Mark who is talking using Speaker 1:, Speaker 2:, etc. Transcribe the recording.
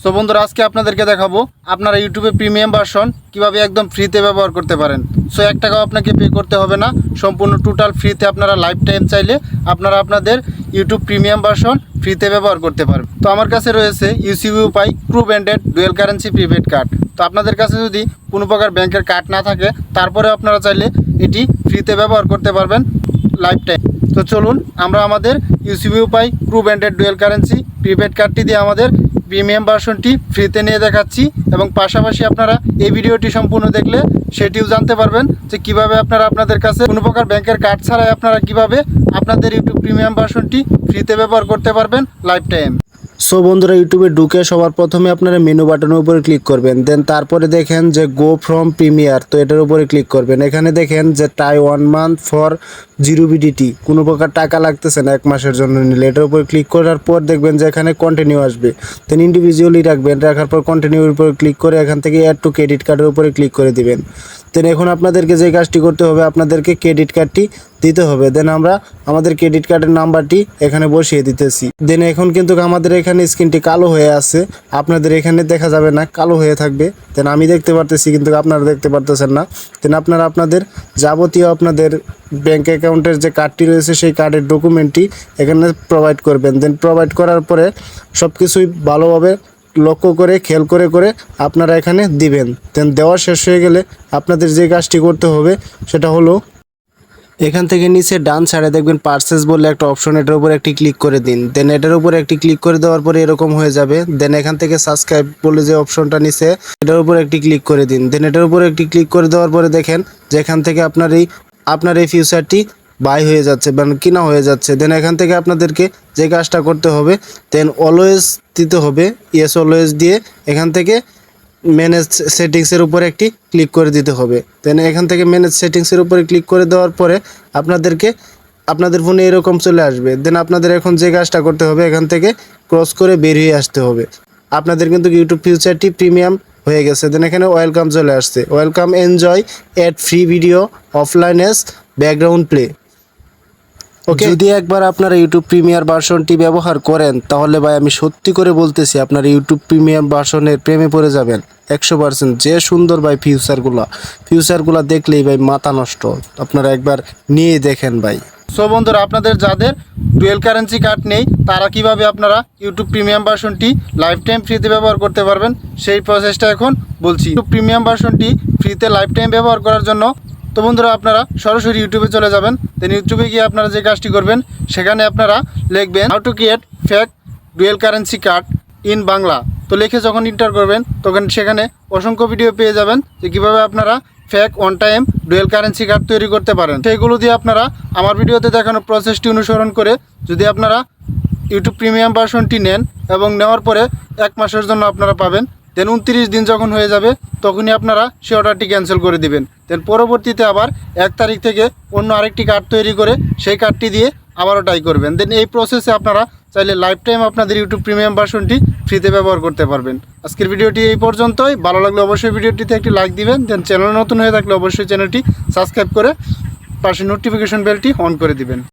Speaker 1: So বন্ধুরা, আজকে আপনাদেরকে দেখাবো আপনারা ইউটিউবে প্রিমিয়াম ভার্সন কিভাবে একদম ফ্রিতে ব্যবহার করতে পারেন। সো 1 টাকাও আপনাকে পে করতে হবে না, সম্পূর্ণ টোটাল ফ্রিতে আপনারা লাইফ টাইম চাইলে আপনারা আপনাদের ইউটিউব প্রিমিয়াম ভার্সন ফ্রিতে ব্যবহার করতে পারবেন। তো আমার কাছে রয়েছে ইউসিবি উপায় true branded dual currency prepaid card. তো আপনাদের কাছে যদি কোনো প্রকার ব্যাংকের কার্ড না থাকে, তারপরে আপনারা চাইলে এটি ফ্রিতে ব্যবহার করতে পারবেন লাইফ টাইম। তো চলুন আমরা আমাদের ইউসিবি উপায় true branded dual currency prepaid কার্ডটি দিয়ে আমাদের প্রিমিয়াম ভার্সনটি ফ্রিতে নিয়ে দেখাচ্ছি, এবং পাশাপাশি আপনারা এই ভিডিওটি সম্পূর্ণ দেখলে সেটিও জানতে পারবেন যে কিভাবে আপনারা আপনাদের কাছে কোনো প্রকার ব্যাংকের কার্ড ছাড়াই আপনারা কিভাবে আপনাদের ইউটিউব প্রিমিয়াম ভার্সনটি ফ্রিতে ব্যবহার করতে পারবেন লাইফ টাইম।
Speaker 2: সো বন্ধুরা, ইউটিউবে ঢুকে সবার প্রথমে আপনারা মেনু বাটনের উপরে ক্লিক করবেন, দেন তারপরে দেখেন যে গো ফ্রম প্রিমিয়ার, তো এটার উপরে ক্লিক করবেন। এখানে দেখেন যে টাই 1 মান্থ ফর 0 BDT, কোনো প্রকার টাকা লাগতেছে না 1 মাসের জন্য নিলে। এটার উপরে ক্লিক করার পর দেখবেন যে এখানে কন্টিনিউ আসবে, দেন ইন্ডিভিজুয়ালি রাখবেন। রাখার পর কন্টিনিউর উপরে ক্লিক করে এখান থেকে অ্যাড টু ক্রেডিট কার্ডের উপরে ক্লিক করে দিবেন। দেন এখন আপনাদেরকে যে কাজটি করতে হবে, আপনাদেরকে ক্রেডিট কার্ডটি দিতে হবে। দেন আমরা আমাদের ক্রেডিট কার্ডের নাম্বারটি এখানে বসিয়ে দিতেছি। দেন এখন কিন্তু আমাদের এখানে স্ক্রিনটি কালো হয়ে আছে, আপনাদের এখানে দেখা যাবে না, কালো হয়ে থাকবে। দেন আমি দেখতে পারতেছি কিন্তু আপনারা দেখতে পারতেছেন না। দেন আপনারা আপনাদের যাবতীয় আপনাদের ব্যাঙ্ক অ্যাকাউন্টের যে কার্ডটি রয়েছে সেই কার্ডের ডকুমেন্টটি এখানে প্রোভাইড করবেন। দেন প্রোভাইড করার পরে সব কিছুই ভালোভাবে লক্ষ্য করে খেয়াল করে করে আপনারা এখানে দিবেন। দেন দেওয়া শেষ হয়ে গেলে আপনাদের যে কাজটি করতে হবে সেটা হলো এখান থেকে নিচে ডান সাইডে দেখবেন পারচেজ বলে একটা অপশন, এটার উপর একটি ক্লিক করে দিন। দেন এটার উপর একটি ক্লিক করে দেওয়ার পরে এরকম হয়ে যাবে। দেন এখান থেকে সাবস্ক্রাইব বলে যে অপশনটা নিচে, এটার উপর একটি ক্লিক করে দিন। দেন এটার উপর একটি ক্লিক করে দেওয়ার পরে দেখেন যে এখান থেকে আপনার এই ফিউচারটি বাই হয়ে যাচ্ছে বা কিনা হয়ে যাচ্ছে। দেন এখান থেকে আপনাদেরকে যে কাজটা করতে হবে, দেন অলওয়েজ দিতে হবে, ইয়েস অলওয়েজ দিয়ে এখান থেকে ম্যানেজ সেটিংসের উপরে একটি ক্লিক করে দিতে হবে। দেন এখান থেকে ম্যানেজ সেটিংসের উপরে ক্লিক করে দেওয়ার পরে আপনাদের ফোনে এরকম চলে আসবে। দেন আপনাদের এখন যে কাজটা করতে হবে, এখান থেকে ক্রস করে বেরিয়ে আসতে হবে। আপনাদের কিন্তু ইউটিউব ফিউচারটি প্রিমিয়াম হয়ে গেছে। দেন এখানে ওয়েলকাম চলে আসছে, welcome enjoy ad free video অফলাইনেস ব্যাকগ্রাউন্ড প্লে। ওকে, যদি একবার আপনারা ইউটিউব প্রিমিয়ার ভার্সনটি ব্যবহার করেন, তাহলে ভাই আমি সত্যি করে বলতেছি আপনারা ইউটিউব প্রিমিয়াম ভার্সনের প্রেমে পড়ে যাবেন 100%। যে সুন্দর ভাই ফিউচারগুলো দেখলেই ভাই মাথা নষ্ট, আপনারা একবার নিয়ে দেখেন ভাই।
Speaker 1: সো বন্ধুরা, আপনাদের যাদের ডুয়েল কারেন্সি কার্ড নেই, তারা কিভাবে আপনারা ইউটিউব প্রিমিয়াম ভার্সনটি লাইফ টাইম ফ্রিতে ব্যবহার করতে পারবেন সেই প্রসেসটা এখন বলছি। ইউটিউব প্রিমিয়াম ভার্সনটি ফ্রিতে লাইফ টাইম ব্যবহার করার জন্য তো বন্ধুরা আপনারা সরাসরি ইউটিউবে চলে যাবেন। দেন ইউটিউবে গিয়ে আপনারা যে কাজটি করবেন, সেখানে আপনারা লিখবেন how to create fake dual currency card in Bangla. তো লিখে যখন এন্টার করবেন, তখন সেখানে অসংখ্য ভিডিও পেয়ে যাবেন যে কীভাবে আপনারা fake one time dual currency card তৈরি করতে পারেন। সেইগুলো দিয়ে আপনারা আমার ভিডিওতে দেখানো প্রসেসটি অনুসরণ করে যদি আপনারা ইউটিউব প্রিমিয়াম ভার্সনটি নেন, এবং নেওয়ার পরে 1 মাসের জন্য আপনারা পাবেন। দেন 29 দিন যখন হয়ে যাবে, তখনই আপনারা সেই অর্ডারটি ক্যান্সেল করে দিবেন। দেন পরবর্তীতে আবার 1 তারিখ থেকে অন্য আরেকটি কার্ড তৈরি করে সেই কার্ডটি দিয়ে আবারও ট্রাই করবেন। দেন এই প্রসেসে আপনারা চাইলে লাইফ টাইম আপনাদের ইউটিউব প্রিমিয়াম ভার্সনটি ফ্রিতে ব্যবহার করতে পারবেন। আজকের ভিডিওটি এই পর্যন্তই। ভালো লাগলে অবশ্যই ভিডিওটিতে একটি লাইক দিবেন। দেন চ্যানেল নতুন হয়ে থাকলে অবশ্যই চ্যানেলটি সাবস্ক্রাইব করে পাশে নোটিফিকেশন বেলটি অন করে দিবেন।